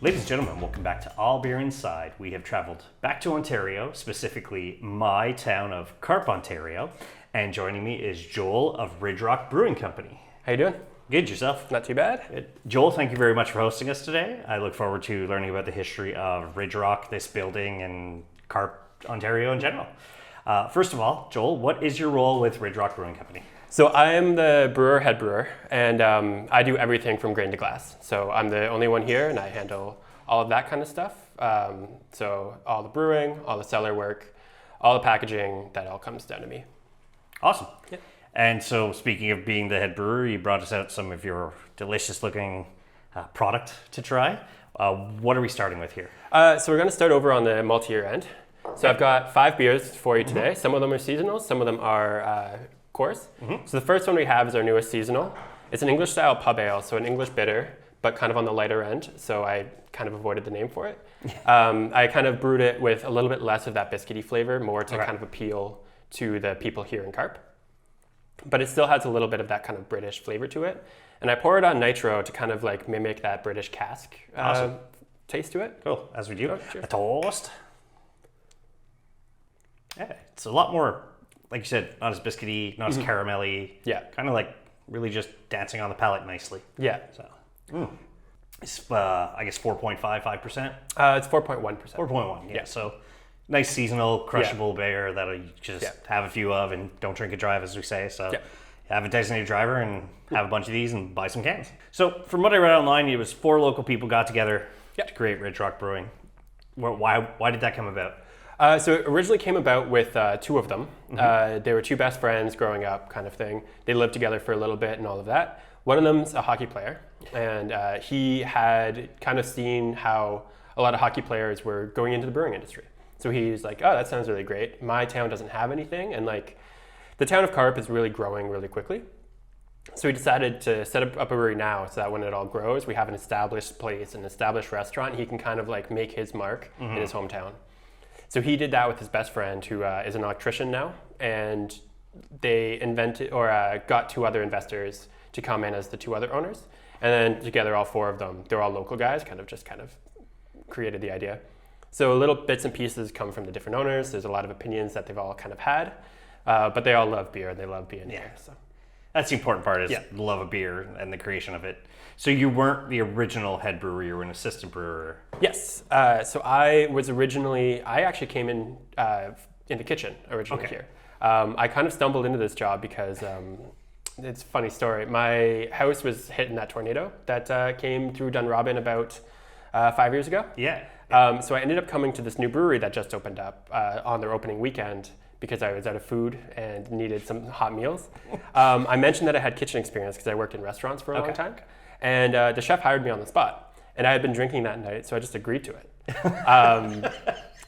Ladies and gentlemen, welcome back to All Beer Inside. We have traveled back to Ontario, specifically my town of Carp, Ontario, and joining me is Joel of Rock Brewing Company. How you doing? Good, yourself? Not too bad. Good. Joel, thank you very much for hosting us today. I look forward to learning about the history of Rock, this building, and Carp, Ontario in general. First of all, Joel, what is your role with Rock Brewing Company? So I am the head brewer, and I do everything from grain to glass. So I'm the only one here, and I handle all of that kind of stuff. So all the brewing, all the cellar work, all the packaging, that all comes down to me. Awesome. Yeah. And so speaking of being the head brewer, you brought us out some of your delicious looking product to try. What are we starting with here? So we're going to start over on the multi-year end. So I've got 5 beers for you today. Some of them are seasonal, some of them are course. So the first one we have is our newest seasonal. It's an English style pub ale, so an English bitter, but kind of on the lighter end. So I kind of avoided the name for it. I kind of brewed it with a little bit less of that biscuity flavor, more to kind of appeal to the people here in Carp. But it still has a little bit of that kind of British flavor to it. And I pour it on nitro to kind of like mimic that British cask taste to it. Cool, as we do. Oh, sure. A toast. Yeah, it's a lot more, like you said, not as biscuity, not as caramelly. Yeah. Kind of like really just dancing on the palate nicely. Yeah. So, it's, I guess 4.55%. It's 4.1%. 4.1, yeah. So nice seasonal, crushable beer that you just have a few of and don't drink and drive, as we say. So have a designated driver and have a bunch of these and buy some cans. So from what I read online, it was 4 local people got together to create Rock Brewing. Why did that come about? So it originally came about with 2 of them. They were 2 best friends growing up, kind of thing. They lived together for a little bit and all of that. One of them's a hockey player, and he had kind of seen how a lot of hockey players were going into the brewing industry. So he's like, oh, that sounds really great. My town doesn't have anything, and like the town of Carp is really growing really quickly. So we decided to set up a brewery now so that when it all grows, we have an established place, an established restaurant. He can kind of like make his mark in his hometown. So he did that with his best friend, who is an electrician now, and they invented or got 2 other investors to come in as the 2 other owners, and then together, all 4 of them, they're all local guys, kind of created the idea. So little bits and pieces come from the different owners. There's a lot of opinions that they've all kind of had, but they all love beer and they love being here. So that's the important part, is the love of beer and the creation of it. So you weren't the original head brewer, you were an assistant brewer. Yes. So I actually came in the kitchen originally here. I kind of stumbled into this job because it's a funny story. My house was hit in that tornado that came through Dunrobin about 5 years ago. So I ended up coming to this new brewery that just opened up on their opening weekend because I was out of food and needed some hot meals. I mentioned that I had kitchen experience because I worked in restaurants for a long time. And the chef hired me on the spot. And I had been drinking that night, so I just agreed to it.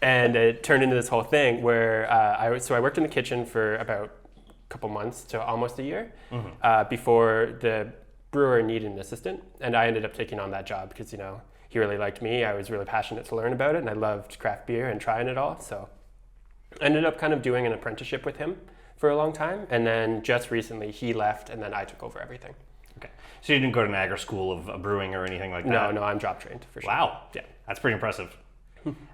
And it turned into this whole thing where I worked in the kitchen for about a couple months to almost a year before the brewer needed an assistant. And I ended up taking on that job because, he really liked me. I was really passionate to learn about it, and I loved craft beer and trying it all. So I ended up kind of doing an apprenticeship with him for a long time. And then just recently he left, and then I took over everything. Okay. So you didn't go to Niagara School of Brewing or anything like that? No, I'm job trained for sure. Wow. Yeah. That's pretty impressive.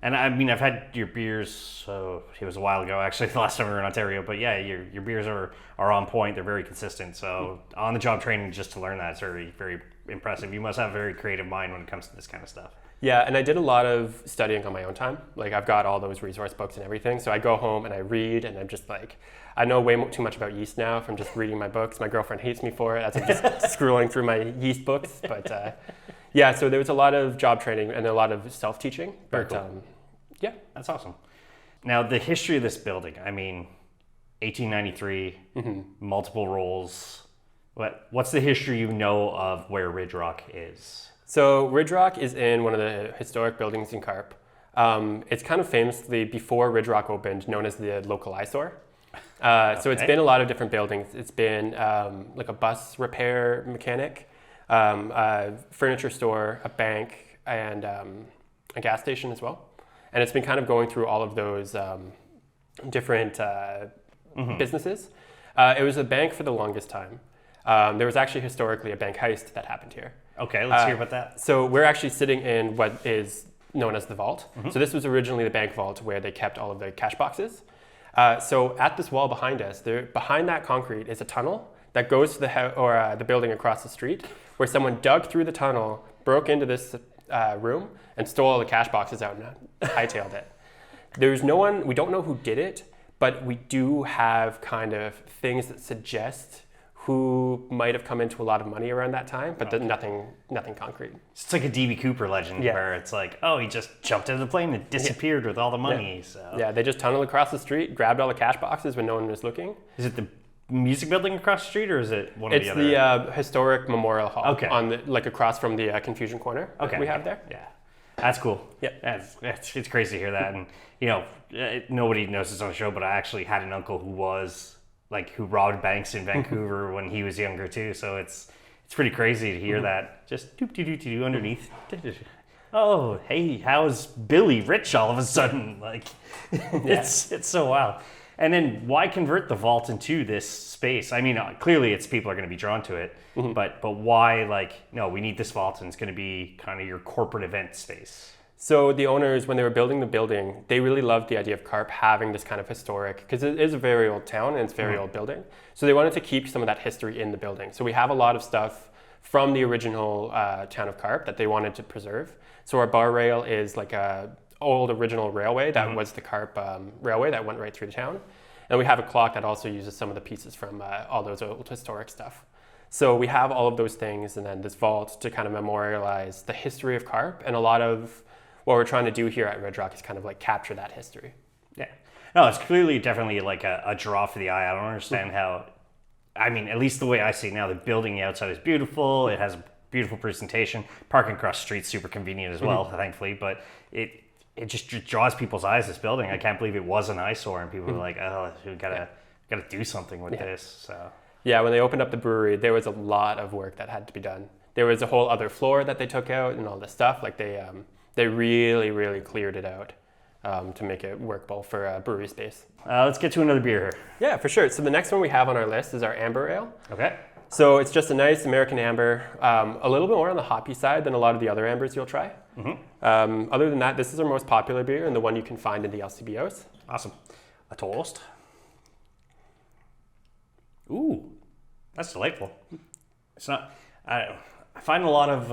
And I mean, I've had your beers, so it was a while ago actually, the last time we were in Ontario, but yeah, your beers are on point, they're very consistent. So on the job training just to learn that is very, very impressive. You must have a very creative mind when it comes to this kind of stuff. Yeah, and I did a lot of studying on my own time. Like I've got all those resource books and everything. So I go home and I read, and I'm just like, I know way too much about yeast now from just reading my books. My girlfriend hates me for it as I'm just scrolling through my yeast books. But so there was a lot of job training and a lot of self-teaching. Very cool. Yeah, that's awesome. Now the history of this building, I mean, 1893, multiple roles. What's the history of where Rock is? So Rock is in one of the historic buildings in Carp. It's kind of famously, before Rock opened, known as the local eyesore. So it's been a lot of different buildings. It's been like a bus repair mechanic, a furniture store, a bank, and a gas station as well. And it's been kind of going through all of those different businesses. It was a bank for the longest time. There was actually historically a bank heist that happened here. Okay, let's hear about that. So we're actually sitting in what is known as the vault. So this was originally the bank vault where they kept all of the cash boxes. So at this wall behind us, behind that concrete is a tunnel that goes to the building across the street, where someone dug through the tunnel, broke into this room, and stole all the cash boxes out and hightailed it. There's no one, we don't know who did it, but we do have kind of things that suggest who might have come into a lot of money around that time, but nothing concrete. It's like a D.B. Cooper legend where it's like, oh, he just jumped out of the plane and disappeared with all the money. So. Yeah, they just tunneled across the street, grabbed all the cash boxes when no one was looking. Is it the music building across the street, or is it one of the other? It's the historic memorial hall, okay. Across from the Confusion Corner that we have there. Yeah, that's cool. Yeah, it's crazy to hear that, and nobody knows this on the show, but I actually had an uncle who robbed banks in Vancouver when he was younger too. So it's pretty crazy to hear that just do underneath. Oh, hey, how's Billy rich all of a sudden? It's so wild. And then why convert the vault into this space? I mean, clearly it's people are going to be drawn to it, but why no, we need this vault and it's going to be kind of your corporate event space. So the owners, when they were building the building, they really loved the idea of Carp having this kind of historic, because it is a very old town and it's a very old building. So they wanted to keep some of that history in the building. So we have a lot of stuff from the original town of Carp that they wanted to preserve. So our bar rail is like a old original railway that was the Carp railway that went right through the town. And we have a clock that also uses some of the pieces from all those old historic stuff. So we have all of those things, and then this vault to kind of memorialize the history of Carp. And a lot of what we're trying to do here at Red Rock is kind of capture that history. Yeah. No, it's clearly definitely a draw for the eye. I don't understand how, I mean, at least the way I see it now, the building outside is beautiful. It has a beautiful presentation. Parking across the street's super convenient as well, thankfully, but it just draws people's eyes, this building. I can't believe it was an eyesore, and people were like, oh, we gotta do something with this. So. Yeah, when they opened up the brewery, there was a lot of work that had to be done. There was a whole other floor that they took out and all this stuff. They really, really cleared it out to make it workable for brewery space. Let's get to another beer here. Yeah, for sure. So the next one we have on our list is our Amber Ale. Okay. So it's just a nice American amber, a little bit more on the hoppy side than a lot of the other ambers you'll try. Other than that, this is our most popular beer and the one you can find in the LCBOs. Awesome. A toast. Ooh, that's delightful. It's not. I find a lot of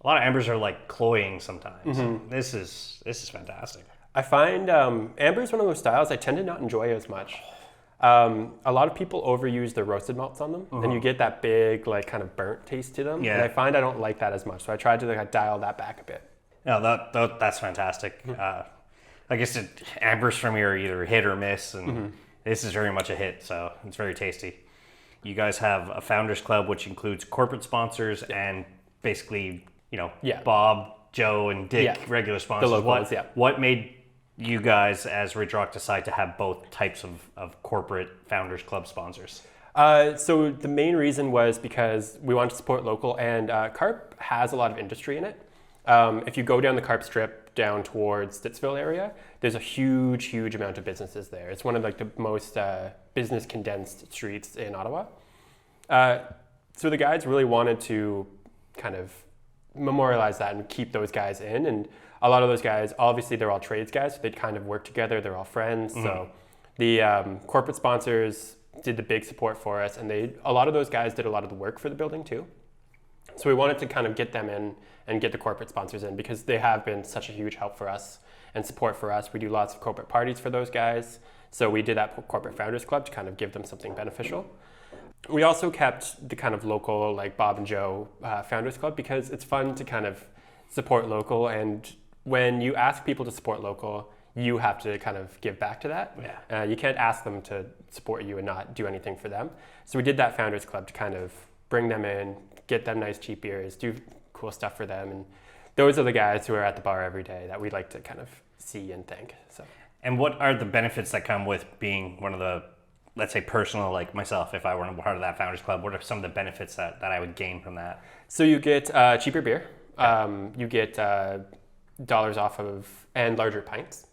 ambers are cloying sometimes. This is fantastic. I find amber is one of those styles I tend to not enjoy as much. A lot of people overuse their roasted malts on them, and you get that big kind of burnt taste to them. Yeah. And I find I don't like that as much, so I tried to dial that back a bit. No, that's fantastic. I guess ambers for me are either hit or miss, and this is very much a hit, so it's very tasty. You guys have a Founders Club, which includes corporate sponsors and basically, Bob, Joe, and Dick, regular sponsors. The locals, what made you guys as Ridge Rock decide to have both types of corporate Founders Club sponsors? So the main reason was because we wanted to support local, and Carp has a lot of industry in it. If you go down the Carp Strip down towards Stittsville area, there's a huge amount of businesses there. It's one of the most business condensed streets in Ottawa. So the guys really wanted to kind of memorialize that and keep those guys in. And a lot of those guys, obviously they're all trades guys, so they'd kind of work together, they're all friends. So the corporate sponsors did the big support for us, and a lot of those guys did a lot of the work for the building too. So we wanted to kind of get them in and get the corporate sponsors in, because they have been such a huge help for us and support for us. We do lots of corporate parties for those guys. So we did that Corporate Founders Club to kind of give them something beneficial. We also kept the kind of local, Bob and Joe Founders Club, because it's fun to kind of support local. And when you ask people to support local, you have to kind of give back to that. Yeah. You can't ask them to support you and not do anything for them. So we did that Founders Club to kind of bring them in, get them nice cheap beers, do cool stuff for them. And those are the guys who are at the bar every day that we like to kind of see and thank. So. And what are the benefits that come with being one of the, let's say personal, like myself, if I were part of that Founders Club, what are some of the benefits that I would gain from that? So you get cheaper beer. You get dollars off of, and larger pints.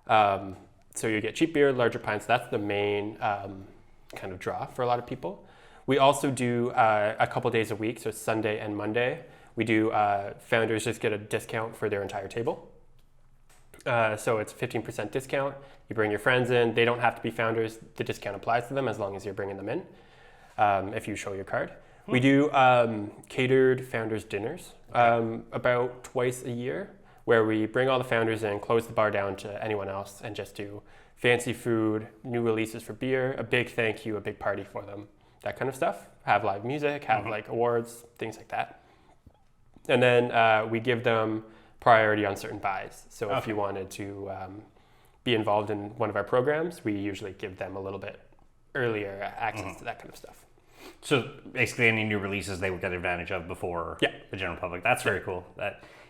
So you get cheap beer, larger pints. That's the main kind of draw for a lot of people. We also do a couple days a week, so Sunday and Monday. We do founders just get a discount for their entire table. So it's a 15% discount. You bring your friends in. They don't have to be founders. The discount applies to them as long as you're bringing them in, if you show your card. We do catered founders dinners about twice a year, where we bring all the founders in, close the bar down to anyone else, and just do fancy food, new releases for beer, a big thank you, a big party for them, that kind of stuff. Have live music, have like awards, things like that. And then we give them priority on certain buys. So if you wanted to be involved in one of our programs, we usually give them a little bit earlier access to that kind of stuff. So basically any new releases they would get advantage of before the general public. That's very cool.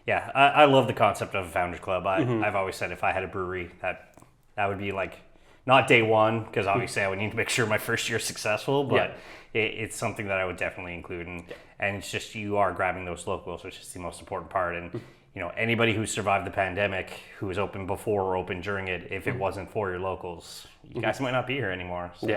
I love the concept of a Founders Club. I've always said if I had a brewery, that would be like, not day one, because obviously I would need to make sure my first year is successful, but it's something that I would definitely include. And it's just, you are grabbing those locals, which is the most important part. And anybody who survived the pandemic, who was open before or open during it, if it wasn't for your locals, you guys might not be here anymore. So,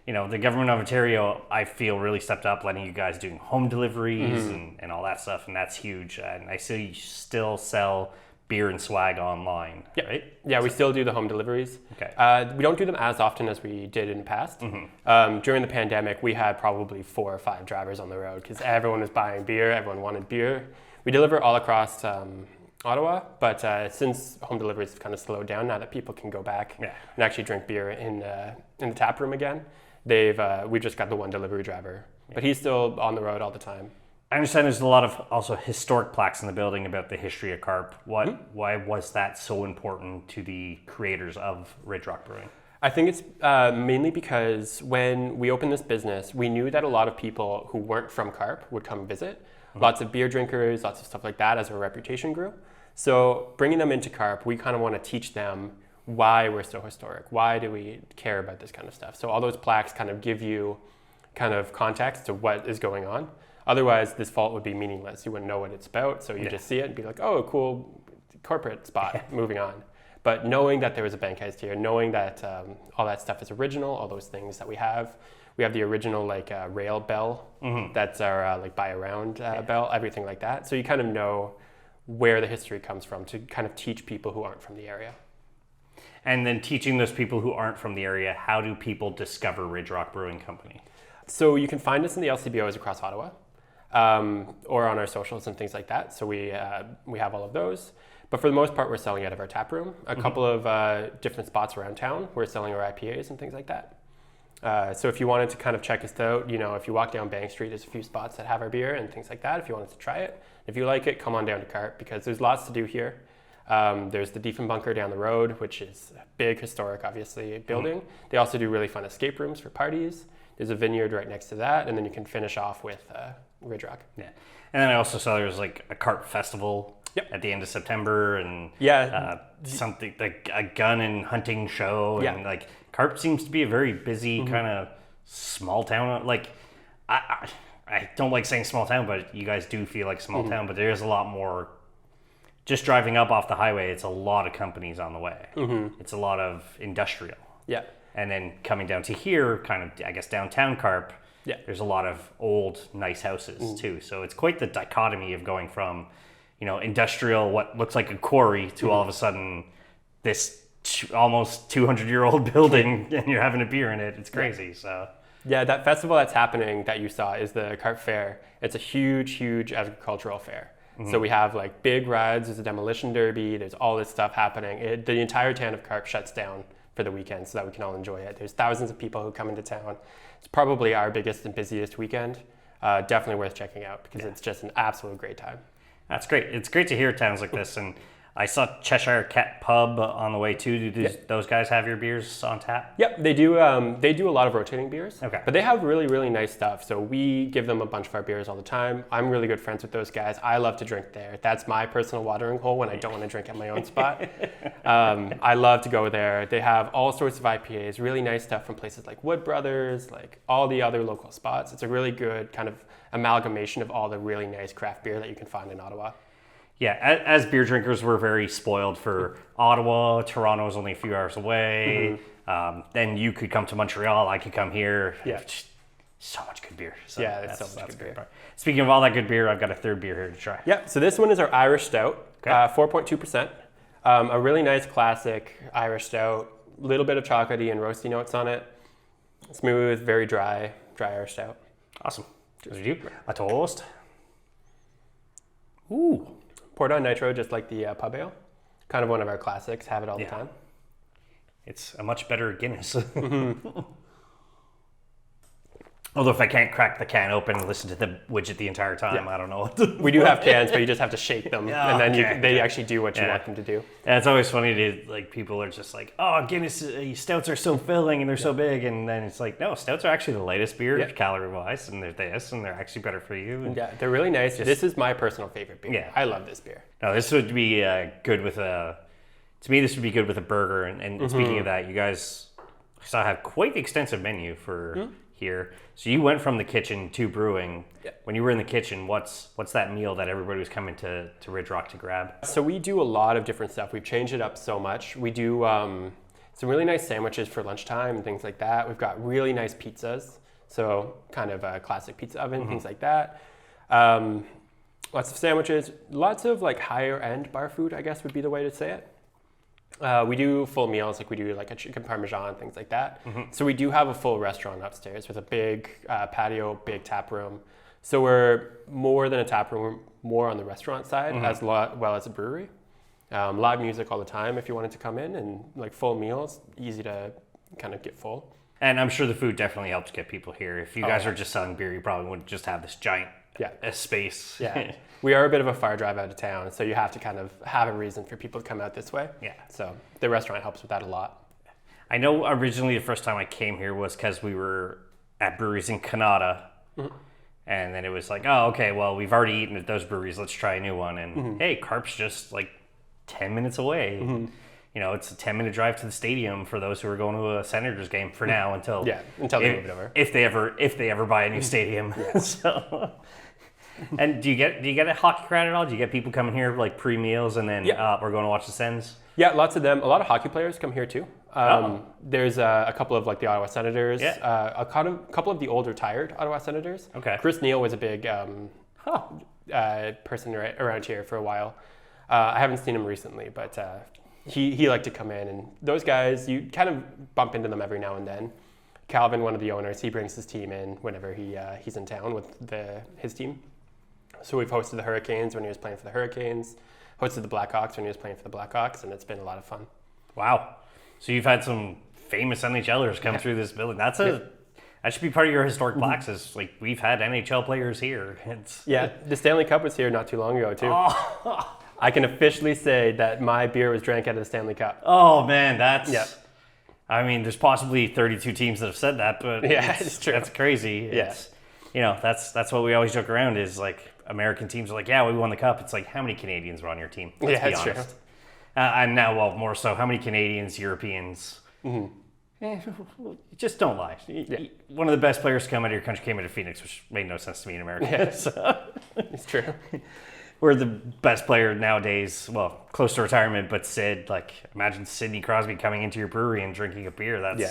the government of Ontario, I feel, really stepped up, letting you guys doing home deliveries and all that stuff, and that's huge. And I see you still sell beer and swag online, right? Yeah, we still do the home deliveries. Okay. We don't do them as often as we did in the past. During the pandemic, we had probably 4 or 5 drivers on the road because everyone was buying beer, everyone wanted beer. We deliver all across Ottawa, but since home deliveries have kind of slowed down now that people can go back and actually drink beer in the tap room again, we've just got the one delivery driver, but he's still on the road all the time. I understand there's a lot of also historic plaques in the building about the history of Carp. Why was that so important to the creators of Ridge Rock Brewing? I think it's mainly because when we opened this business, we knew that a lot of people who weren't from Carp would come visit. Lots of beer drinkers, lots of stuff like that as our reputation grew. So bringing them into Carp, we kind of want to teach them why we're so historic. Why do we care about this kind of stuff? So all those plaques kind of give you kind of context to what is going on. Otherwise, this vault would be meaningless. You wouldn't know what it's about, so you just see it and be like, oh, cool corporate spot, moving on. But knowing that there was a bank heist here, knowing that all that stuff is original, all those things that we have the original rail bell, that's our buy around bell, everything like that. So you kind of know where the history comes from to kind of teach people who aren't from the area. And then teaching those people who aren't from the area, how do people discover Ridge Rock Brewing Company? So you can find us in the LCBOs across Ottawa. Or on our socials and things like that. So we have all of those. But for the most part, we're selling out of our tap room. A couple of different spots around town, we're selling our IPAs and things like that. So if you wanted to kind of check us out, if you walk down Bank Street, there's a few spots that have our beer and things like that. If you wanted to try it, if you like it, come on down to Carp because there's lots to do here. There's the Diefenbunker down the road, which is a big historic, obviously, building. They also do really fun escape rooms for parties. There's a vineyard right next to that, and then you can finish off with Ridge Rock. Yeah, and then I also saw there was a Carp festival at the end of September, and something like a gun and hunting show, and Carp seems to be a very busy kind of small town. I don't like saying small town, but you guys do feel like small town. But there's a lot more. Just driving up off the highway, it's a lot of companies on the way. It's a lot of industrial. Yeah. And then coming down to here, kind of, I guess, downtown Carp, there's a lot of old, nice houses too. So it's quite the dichotomy of going from, industrial, what looks like a quarry, to all of a sudden this almost 200-year-old building, and you're having a beer in it. It's crazy. So yeah, that festival that's happening that you saw is the Carp Fair. It's a huge, huge agricultural fair. So we have big rides. There's a demolition derby. There's all this stuff happening. The entire town of Carp shuts down for the weekend so that we can all enjoy it. There's thousands of people who come into town. It's probably our biggest and busiest weekend. Definitely worth checking out because it's just an absolute great time. That's great. It's great to hear towns like this. And I saw Cheshire Cat Pub on the way too. Do those guys have your beers on tap? Yep, they do. They do a lot of rotating beers. Okay. But they have really, really nice stuff. So we give them a bunch of our beers all the time. I'm really good friends with those guys. I love to drink there. That's my personal watering hole when I don't want to drink at my own spot. I love to go there. They have all sorts of IPAs, really nice stuff from places like Wood Brothers, all the other local spots. It's a really good kind of amalgamation of all the really nice craft beer that you can find in Ottawa. Yeah, as beer drinkers, we're very spoiled for Ottawa. Toronto is only a few hours away. Then you could come to Montreal. I could come here. Yeah. So much good beer. So yeah, it's so much good beer. Part. Speaking of all that good beer, I've got a third beer here to try. Yeah, so this one is our Irish Stout, 4.2%. A really nice classic Irish Stout, a little bit of chocolatey and roasty notes on it. Smooth, very dry Irish Stout. Awesome. A toast. Ooh. Poured on nitro, just like the pub ale. Kind of one of our classics, have it all the time. It's a much better Guinness. Although if I can't crack the can open and listen to the widget the entire time, I don't know what to We do have cans, but you just have to shake them, and then they actually do what you want them to do. And it's always funny to, like, people are just like, oh, Guinness, stouts are so filling and they're so big, and then it's like, no, stouts are actually the lightest beer calorie-wise, and they're this, and they're actually better for you. And they're really nice. This is my personal favorite beer. Yeah. I love this beer. No, this would be good with a, to me, this would be good with a burger, and speaking of that, you guys saw have quite the extensive menu for here. So you went from the kitchen to brewing. Yeah. When you were in the kitchen, what's that meal that everybody was coming to Ridge Rock to grab? So we do a lot of different stuff. We've changed it up so much. We do some really nice sandwiches for lunchtime and things like that. We've got really nice pizzas. So kind of a classic pizza oven, things like that. Lots of sandwiches, lots of like higher end bar food, I guess would be the way to say it. We do full meals, like we do like a chicken parmesan, things like that. So we do have a full restaurant upstairs with a big patio, big tap room. So we're more than a tap room, we're more on the restaurant side as well as a brewery. Live music all the time if you wanted to come in, and like full meals, easy to kind of get full. And I'm sure the food definitely helps get people here. If you guys are just selling beer, you probably wouldn't just have this giant space. Yeah. We are a bit of a far drive out of town, so you have to kind of have a reason for people to come out this way. Yeah. So the restaurant helps with that a lot. I know originally the first time I came here was because we were at breweries in Canada. And then it was like, oh, okay, well, we've already eaten at those breweries. Let's try a new one. And hey, Carp's just like 10 minutes away. You know, it's a 10-minute drive to the stadium for those who are going to a Senators game for now until they move it over. If they ever buy a new stadium. So. And do you get a hockey crowd at all? Do you get people coming here like pre-meals and then we're going to watch the Sens? Yeah, lots of them. A lot of hockey players come here too. There's a couple of like the Ottawa Senators. A couple of the old retired Ottawa Senators. Okay. Chris Neal was a big person around here for a while. I haven't seen him recently, but he liked to come in, and those guys, you kind of bump into them every now and then. Calvin, one of the owners, he brings his team in whenever he's in town with his team. So we've hosted the Hurricanes when he was playing for the Hurricanes, hosted the Blackhawks when he was playing for the Blackhawks, and it's been a lot of fun. Wow. So you've had some famous NHLers come through this building. That should be part of your historic plaques. Is like we've had NHL players here. The Stanley Cup was here not too long ago too. I can officially say that my beer was drank out of the Stanley Cup. Oh man, that's I mean, there's possibly 32 teams that have said that, but it's true. That's crazy. You know, that's what we always joke around is like American teams are like, yeah, we won the cup. It's like, how many Canadians were on your team? Let's be honest. True. And now, well, more so, how many Canadians, Europeans? Just don't lie. One of the best players to come out of your country came out of Phoenix, which made no sense to me in America. It's true. We're the best player nowadays, well, close to retirement, but Sid, like, imagine Sidney Crosby coming into your brewery and drinking a beer. That'd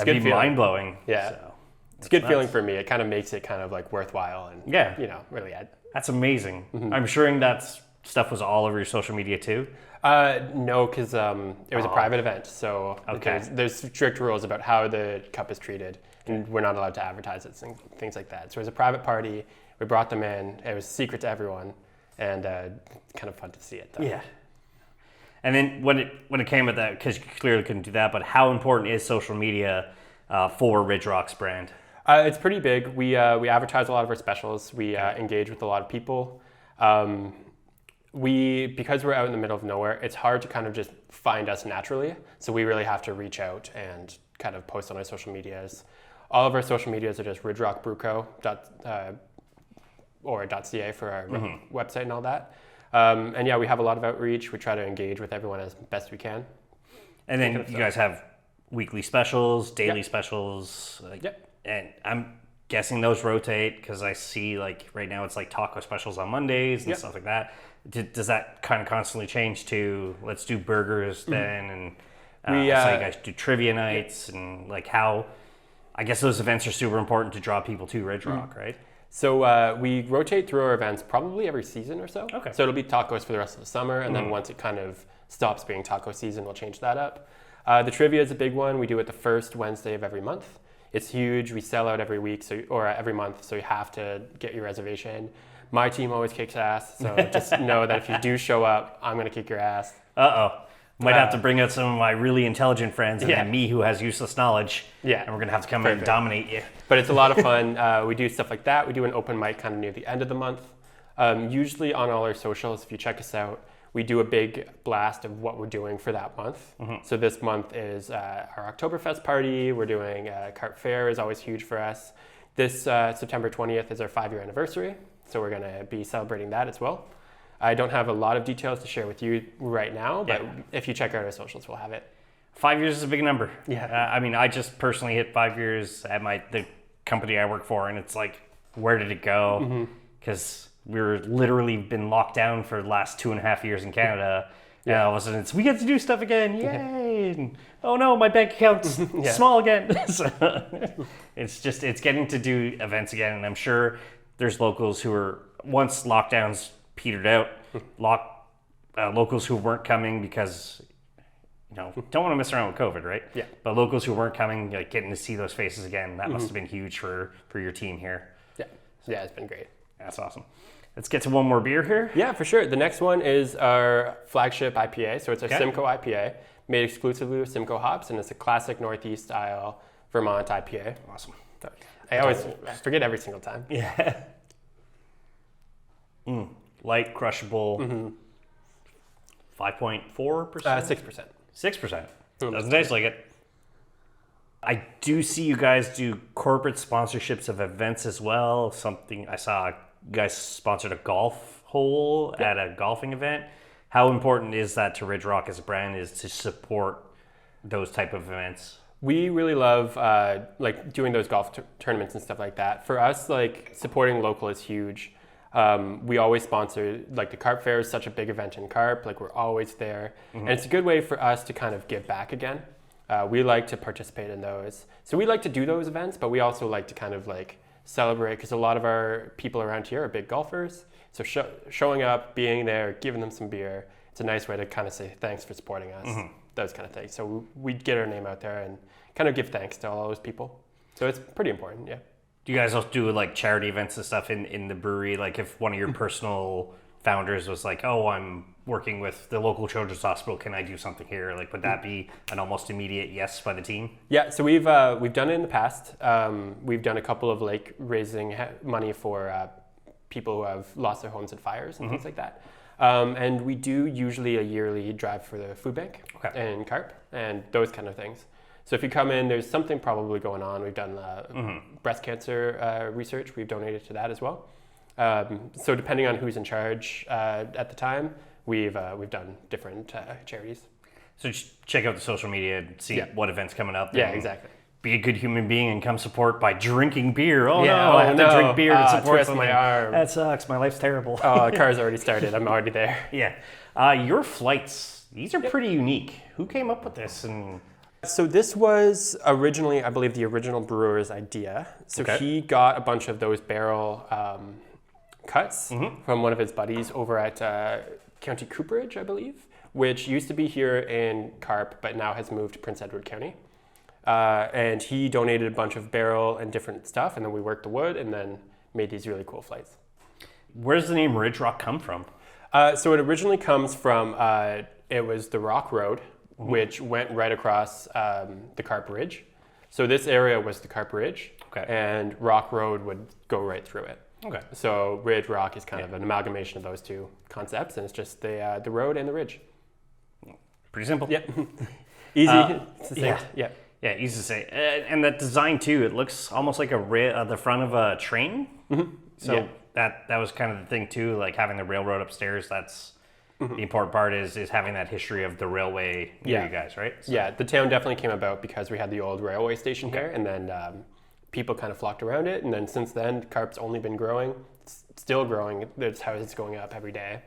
be mind-blowing. Yeah. So, it's a good feeling for me. It kind of makes it kind of like worthwhile and, really add. That's amazing. I'm sure that stuff was all over your social media too? No, because it was a private event. So there's strict rules about how the cup is treated, and we're not allowed to advertise it, things like that. So it was a private party. We brought them in. It was secret to everyone, and kind of fun to see it, though. Yeah. And then when it came at that, because you clearly couldn't do that, but how important is social media for Ridge Rock's brand? It's pretty big. We advertise a lot of our specials. We engage with a lot of people. Because we're out in the middle of nowhere, it's hard to kind of just find us naturally. So we really have to reach out and kind of post on our social medias. All of our social medias are just Ridge Rock Brew Co. or .ca for our website and all that. And we have a lot of outreach. We try to engage with everyone as best we can. And then you guys have weekly specials, daily specials. And I'm guessing those rotate because I see like right now it's like taco specials on Mondays and stuff like that. Does that kind of constantly change to let's do burgers then? And I saw you guys do trivia nights and like how I guess those events are super important to draw people to Ridge Rock, right? So we rotate through our events probably every season or so. Okay. So it'll be tacos for the rest of the summer, and then once it kind of stops being taco season, we'll change that up. The trivia is a big one. We do it the first Wednesday of every month. It's huge. We sell out every week, or every month, so you have to get your reservation. My team always kicks ass, so just know that if you do show up, I'm going to kick your ass. Uh-oh. Might have to bring out some of my really intelligent friends and then me who has useless knowledge. Yeah. And we're going to have to come in and dominate you. But it's a lot of fun. We do stuff like that. We do an open mic kind of near the end of the month. Usually on all our socials, if you check us out, we do a big blast of what we're doing for that month. So this month is our Oktoberfest party. We're doing Carp Fair is always huge for us. This September 20th is our 5-year anniversary. So we're going to be celebrating that as well. I don't have a lot of details to share with you right now, but if you check out our socials, we'll have it. 5 years is a big number. Yeah. I mean, I just personally hit 5 years at the company I work for, and it's like, where did it go? Because we're literally been locked down for the last 2.5 years in Canada. And all of a sudden we get to do stuff again. Yay. And, oh no, my bank account's small again. So it's getting to do events again. And I'm sure there's locals who are, once lockdowns petered out, locals who weren't coming because, don't want to mess around with COVID, right? Yeah. But locals who weren't coming, like getting to see those faces again, that must have been huge for your team here. Yeah, it's been great. That's awesome. Let's get to one more beer here. Yeah, for sure. The next one is our flagship IPA. So it's a Simcoe IPA made exclusively with Simcoe hops, and it's a classic Northeast style Vermont IPA. Awesome. I forget every single time. Yeah. Light, crushable. 5.4%? 6%. 6%. Doesn't taste like it. I do see you guys do corporate sponsorships of events as well. Something I saw, you guys sponsored a golf hole at a golfing event. How important is that to Ridge Rock as a brand, is to support those type of events? We really love like doing those golf tournaments and stuff like that. For us, like supporting local is huge. We always sponsor, like the Carp Fair is such a big event in Carp, like we're always there. And it's a good way for us to kind of give back again. We like to participate in those. So we like to do those events, but we also like to kind of like celebrate, because a lot of our people around here are big golfers. So showing up, being there, giving them some beer, it's a nice way to kind of say thanks for supporting us, those kind of things. So we get our name out there and kind of give thanks to all those people. So it's pretty important, yeah. Do you guys also do like charity events and stuff in the brewery? Like if one of your personal founders was like, oh, I'm working with the local children's hospital, can I do something here? Like, would that be an almost immediate yes by the team? Yeah, so we've done it in the past. We've done a couple of like raising money for people who have lost their homes in fires and things like that. And we do usually a yearly drive for the food bank in Carp and those kind of things. So if you come in, there's something probably going on. We've done breast cancer research. We've donated to that as well. So depending on who's in charge at the time, we've done different charities. So just check out the social media and see what events coming up. Yeah, exactly. Be a good human being and come support by drinking beer. I have to drink beer to support twist my arm. That sucks. My life's terrible. Oh, the car's already started. I'm already there. Yeah. Your flights, these are pretty unique. Who came up with this? And so this was originally, I believe, the original brewer's idea. So he got a bunch of those barrel cuts from one of his buddies over at County Cooperage, I believe, which used to be here in Carp, but now has moved to Prince Edward County. And he donated a bunch of barrel and different stuff, and then we worked the wood and then made these really cool flights. Where does the name Ridge Rock come from? So it originally comes from, it was the Rock Road, which went right across the Carp Ridge. So this area was the Carp Ridge, and Rock Road would go right through it. So Ridge Rock is kind of an amalgamation of those two concepts, and it's just the road and the ridge. Pretty simple. Yep. Easy to say. Yeah, easy to say. And that design too, it looks almost like the front of a train. So that was kind of the thing too, like having the railroad upstairs. That's the important part is having that history of the railway near you guys, right? So. Yeah, the town definitely came about because we had the old railway station here, and then people kind of flocked around it. And then since then, Carp's only been growing. It's still growing. There's houses going up every day.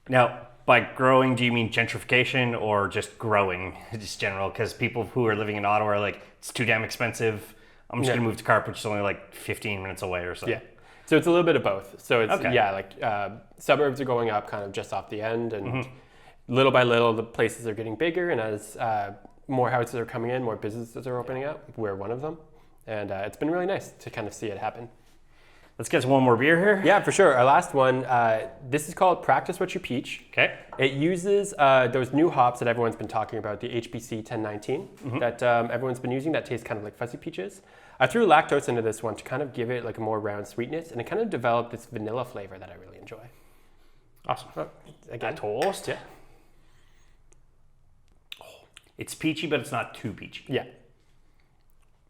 Now, by growing, do you mean gentrification or just growing, just general? Because people who are living in Ottawa are like, it's too damn expensive. I'm just going to move to Carp, which is only like 15 minutes away or so. Yeah. So it's a little bit of both. So it's, okay. Suburbs are going up kind of just off the end, and little by little, the places are getting bigger, and as more houses are coming in, more businesses are opening up. We're one of them. And it's been really nice to kind of see it happen. Let's get one more beer here. Yeah, for sure. Our last one, this is called Practice What You Peach. Okay. It uses those new hops that everyone's been talking about, the HBC 1019, that everyone's been using that taste kind of like fuzzy peaches. I threw lactose into this one to kind of give it like a more round sweetness, and it kind of developed this vanilla flavor that I really enjoy. Awesome. Again, toast. Yeah. It's peachy, but it's not too peachy. Yeah.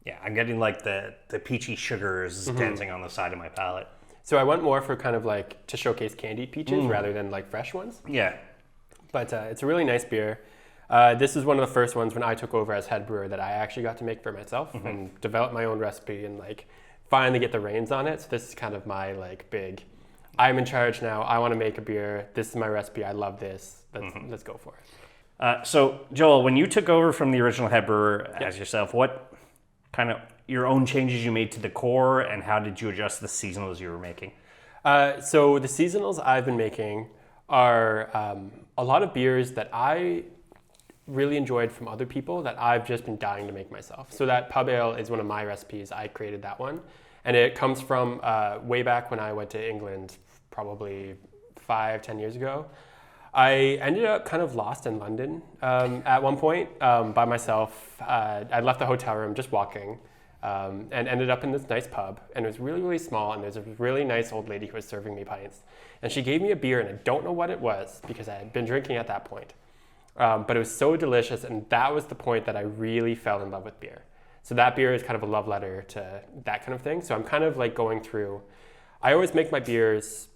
Yeah, I'm getting like the peachy sugars dancing on the side of my palate. So I went more for kind of like to showcase candied peaches rather than like fresh ones. Yeah. But it's a really nice beer. This is one of the first ones when I took over as head brewer that I actually got to make for myself and develop my own recipe and like finally get the reins on it. So this is kind of my like big, I'm in charge now. I want to make a beer. This is my recipe. I love this. Let's go for it. So Joel, when you took over from the original head brewer as yourself, what kind of your own changes you made to the core, and how did you adjust the seasonals you were making? So the seasonals I've been making are a lot of beers that I really enjoyed from other people that I've just been dying to make myself. So that pub ale is one of my recipes. I created that one. And it comes from way back when I went to England, probably 5-10 years ago. I ended up kind of lost in London at one point by myself. I left the hotel room just walking and ended up in this nice pub. And it was really, really small. And there's a really nice old lady who was serving me pints. And she gave me a beer, and I don't know what it was because I had been drinking at that point. But it was so delicious. And that was the point that I really fell in love with beer. So that beer is kind of a love letter to that kind of thing. So I'm kind of like going through, I always make my beers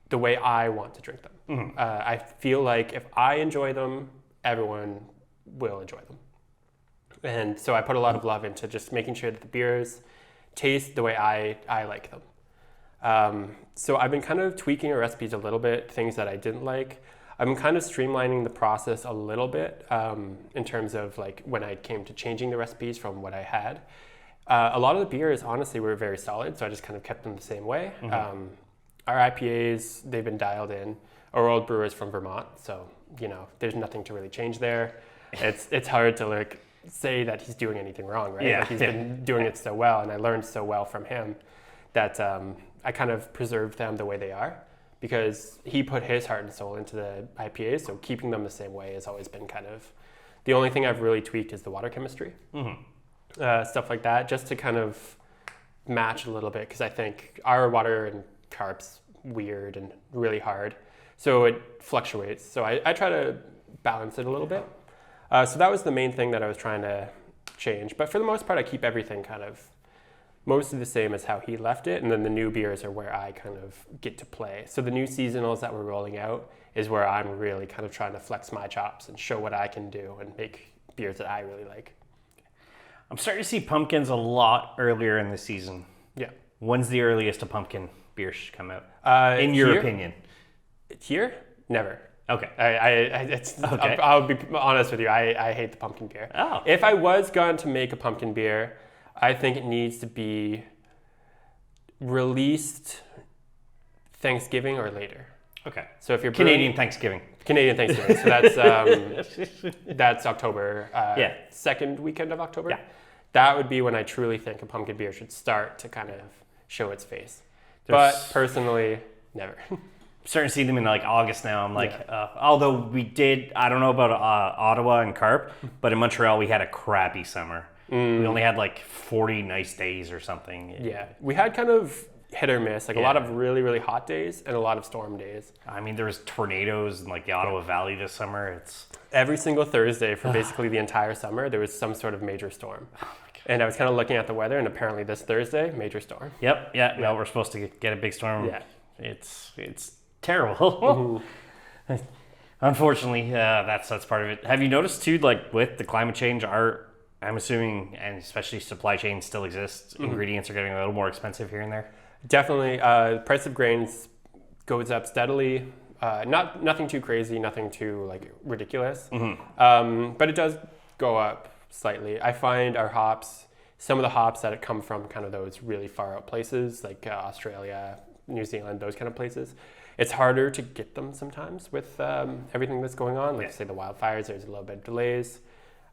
the way I want to drink them. I feel like if I enjoy them, everyone will enjoy them. And so I put a lot of love into just making sure that the beers taste the way I like them. So I've been kind of tweaking our recipes a little bit, things that I didn't like. I've been kind of streamlining the process a little bit in terms of like when I came to changing the recipes from what I had. A lot of the beers, honestly, were very solid, so I just kind of kept them the same way. Our IPAs, they've been dialed in. Our old brewer is from Vermont, so there's nothing to really change there. It's hard to like say that he's doing anything wrong, right? Yeah. Like he's been doing it so well, and I learned so well from him that I kind of preserved them the way they are because he put his heart and soul into the IPAs. So keeping them the same way has always been kind of the only thing I've really tweaked is the water chemistry, stuff like that, just to kind of match a little bit because I think our water and Carp's weird and really hard. So it fluctuates. So I try to balance it a little bit. So that was the main thing that I was trying to change. But for the most part, I keep everything kind of mostly the same as how he left it. And then the new beers are where I kind of get to play. So the new seasonals that we're rolling out is where I'm really kind of trying to flex my chops and show what I can do and make beers that I really like. I'm starting to see pumpkins a lot earlier in the season. Yeah. When's the earliest a pumpkin beer should come out? In your opinion? Here? Never. Okay. Okay. I'll be honest with you. I hate the pumpkin beer. Oh. If I was going to make a pumpkin beer, I think it needs to be released Thanksgiving or later. Okay. So if you're Canadian Thanksgiving. So that's October. Second weekend of October. Yeah. That would be when I truly think a pumpkin beer should start to kind of show its face. But personally, never. Starting to see them in like August now. I'm like, although we did, I don't know about Ottawa and Carp, but in Montreal we had a crappy summer. We only had like 40 nice days or something. Yeah, we had kind of hit or miss, like a lot of really, really hot days and a lot of storm days. I mean, there was tornadoes in like the Ottawa Valley this summer. It's every single Thursday for basically the entire summer, there was some sort of major storm. And I was kind of looking at the weather, and apparently this Thursday, major storm. Yep. Yeah. No, we're supposed to get a big storm. Yeah. It's terrible. Unfortunately, that's part of it. Have you noticed too, like with the climate change, I'm assuming, and especially supply chain still exists, ingredients are getting a little more expensive here and there? Definitely. The price of grains goes up steadily. Nothing too crazy, nothing too like ridiculous. But it does go up slightly. I find our hops some of the hops that come from kind of those really far out places like Australia, New Zealand, those kind of places. It's harder to get them sometimes with everything that's going on. Like say the wildfires, there's a little bit of delays.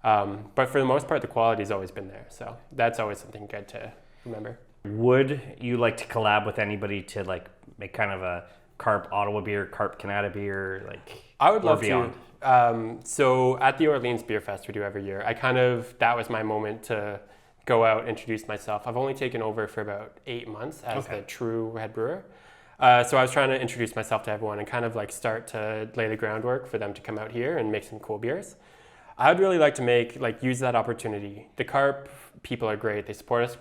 But for the most part, the quality's always been there. So that's always something good to remember. Would you like to collab with anybody to like make kind of a Carp Ottawa beer, Carp Canada beer, like I would love beyond? to. So at the Orleans Beer Fest we do every year, that was my moment to go out, introduce myself. I've only taken over for about 8 months as the true head brewer. So I was trying to introduce myself to everyone and kind of like start to lay the groundwork for them to come out here and make some cool beers. I would really like to use that opportunity. The Carp people are great. They support us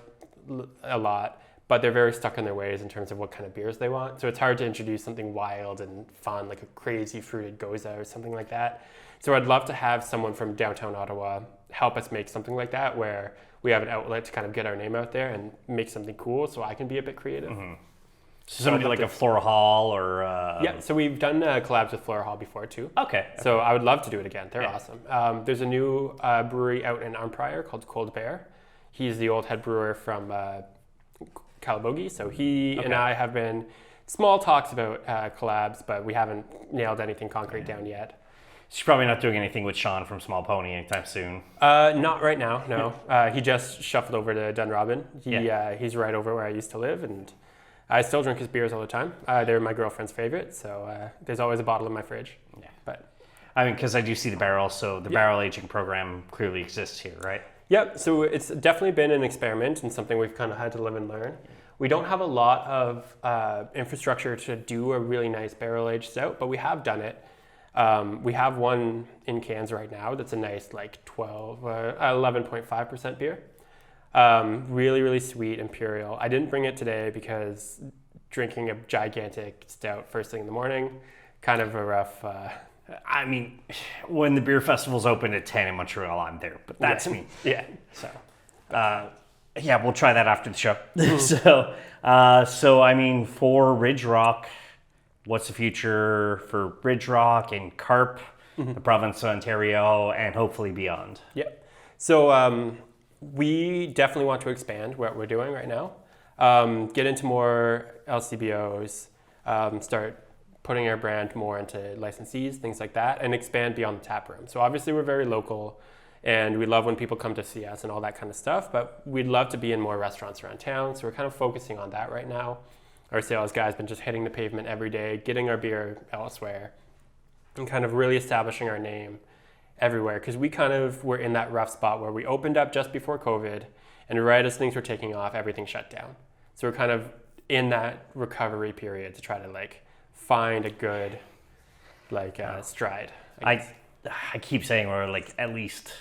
a lot, but they're very stuck in their ways in terms of what kind of beers they want. So it's hard to introduce something wild and fun, like a crazy fruited goza or something like that. So I'd love to have someone from downtown Ottawa help us make something like that, where we have an outlet to kind of get our name out there and make something cool so I can be a bit creative. Mm-hmm. So somebody like a Flora Hall or... Yeah, so we've done collabs with Flora Hall before too. Okay. So I would love to do it again. They're awesome. There's a new brewery out in Arnprior called Cold Bear. He's the old head brewer from Calabogie. So he and I have been small talks about collabs, but we haven't nailed anything concrete down yet. She's probably not doing anything with Sean from Small Pony anytime soon. Not right now, no. He just shuffled over to Dunrobin. He's right over where I used to live, and I still drink his beers all the time. They're my girlfriend's favorite, so there's always a bottle in my fridge. Yeah. But I mean, because I do see the barrel, so the barrel aging program clearly exists here, right? Yep, so it's definitely been an experiment and something we've kind of had to live and learn. We don't have a lot of infrastructure to do a really nice barrel-aged stout, but we have done it. We have one in cans right now that's a nice 11.5% beer. Really, really sweet imperial. I didn't bring it today because drinking a gigantic stout first thing in the morning, kind of a rough... I mean, when the beer festival's open at 10 in Montreal, I'm there, but that's me. Yeah. So, we'll try that after the show. So I mean, for Ridge Rock, what's the future for Ridge Rock and Carp, the province of Ontario, and hopefully beyond? Yeah. So we definitely want to expand what we're doing right now, get into more LCBOs, start putting our brand more into licensees, things like that, and expand beyond the tap room. So obviously we're very local, and we love when people come to see us and all that kind of stuff, but we'd love to be in more restaurants around town, so we're kind of focusing on that right now. Our sales guy's been just hitting the pavement every day, getting our beer elsewhere, and kind of really establishing our name everywhere, because we kind of were in that rough spot where we opened up just before COVID, and right as things were taking off, everything shut down. So we're kind of in that recovery period to try to find a good stride. I keep saying we're at least,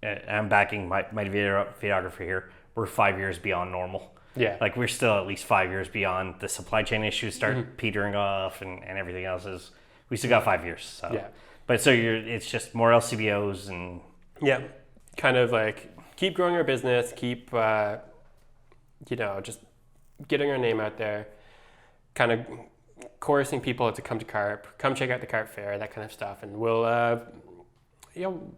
I'm backing my videographer here, we're 5 years beyond normal. Yeah. We're still at least 5 years beyond the supply chain issues start petering off and everything else is, we still got 5 years. So. Yeah. But so it's just more LCBOs and... Yeah. Kind of keep growing our business, keep, just getting our name out there, kind of coercing people to come to Carp, come check out the Carp Fair, that kind of stuff. And we'll,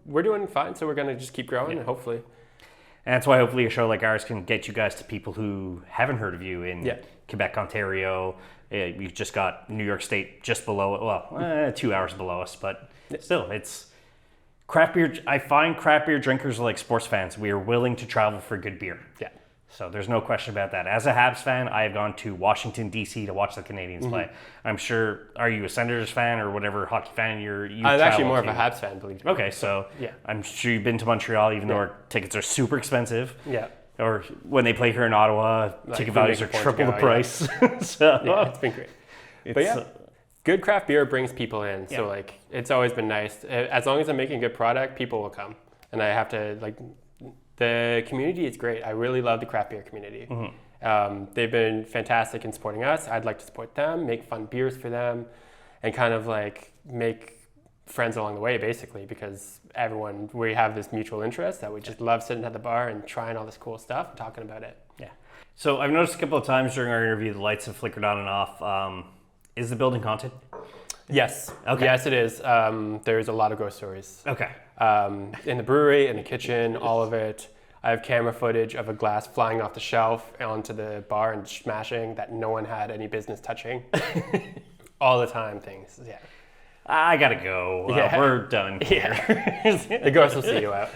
we're doing fine. So we're going to just keep growing and hopefully. And that's why hopefully a show like ours can get you guys to people who haven't heard of you in Quebec, Ontario. We've just got New York State just below, 2 hours below us, but still, it's craft beer. I find craft beer drinkers are like sports fans. We are willing to travel for good beer. Yeah. So there's no question about that. As a Habs fan, I have gone to Washington, D.C. to watch the Canadians play. I'm sure, are you a Senators fan or whatever hockey fan you I'm actually more of a Habs fan, believe me. Okay, so I'm sure you've been to Montreal, even though our tickets are super expensive. Yeah. Or when they play here in Ottawa, ticket values are triple the price. So it's been great. But good craft beer brings people in. So it's always been nice. As long as I'm making a good product, people will come. And I have to the community is great. I really love the craft beer community. They've been fantastic in supporting us. I'd like to support them, make fun beers for them, and kind of make friends along the way, basically, because we have this mutual interest that we just love sitting at the bar and trying all this cool stuff and talking about it. Yeah. So I've noticed a couple of times during our interview, the lights have flickered on and off. Is the building haunted? Yes. Okay. Yes, it is. There's a lot of ghost stories. Okay. In the brewery, in the kitchen, all of it. I have camera footage of a glass flying off the shelf onto the bar and smashing that no one had any business touching. All the time things, yeah. I gotta go. We're done here. Yeah. The ghost will see you out.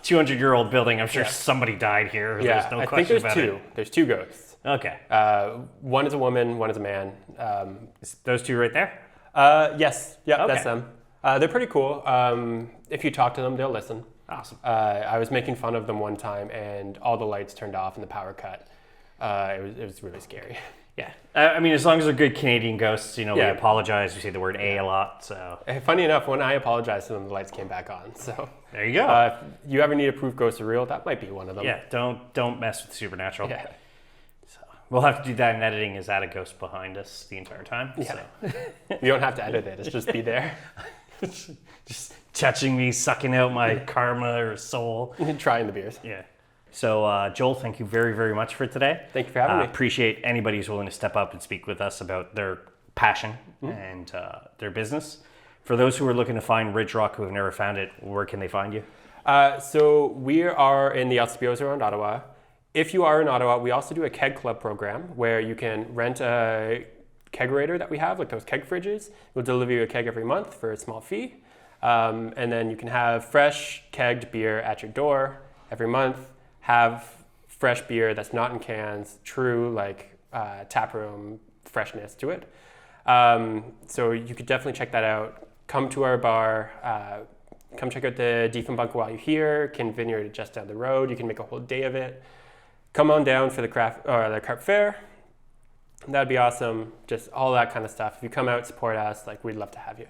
200-year-old building. I'm sure somebody died here. Yeah, There's no I question think about there's two. it. There's two ghosts. Okay. One is a woman, one is a man. Those two right there? Yes. Yep, Okay. that's them. They're pretty cool. If you talk to them, they'll listen. Awesome. I was making fun of them one time, and all the lights turned off and the power cut. It was really scary. Yeah. I mean, as long as they're good Canadian ghosts, we Yeah. apologize. We say the word a lot, so. Funny enough, when I apologized to them, the lights came back on. So There you go. if you ever need to prove ghosts are real, that might be one of them. Yeah, don't mess with supernatural. Yeah. So we'll have to do that in editing. Is that a ghost behind us the entire time? Yeah. So. You don't have to edit it. It's just be there. Just touching me, sucking out my karma or soul. Trying the beers. Yeah. So Joel, thank you very, very much for today. Thank you for having me. Appreciate anybody who's willing to step up and speak with us about their passion and their business. For those who are looking to find Ridge Rock who have never found it, where can they find you? So we are in the outskirts around Ottawa. If you are in Ottawa, we also do a keg club program where you can rent a kegerator that we have, like those keg fridges. We'll deliver you a keg every month for a small fee. And then you can have fresh kegged beer at your door every month. Have fresh beer that's not in cans, true taproom freshness to it. So you could definitely check that out. Come to our bar. Come check out the Diefenbunker while you're here. Kin Vineyard just down the road. You can make a whole day of it. Come on down for the Carp Fair. That'd be awesome. Just all that kind of stuff. If you come out, support us. We'd love to have you.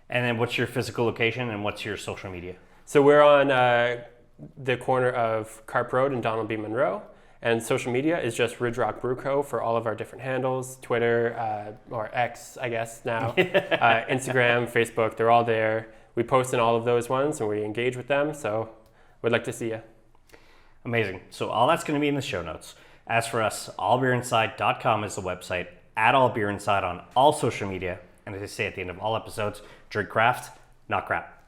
And then what's your physical location and what's your social media? So we're on the corner of Carp Road and Donald B. Munro. And social media is just Ridge Rock Brew Co. for all of our different handles, Twitter, or X, I guess now, Instagram, Facebook, they're all there. We post in all of those ones and we engage with them, so we'd like to see you. Amazing. So all that's going to be in the show notes. As for us, allbeerinside.com is the website, @allbeerinside on all social media. And as I say at the end of all episodes, drink craft, not crap.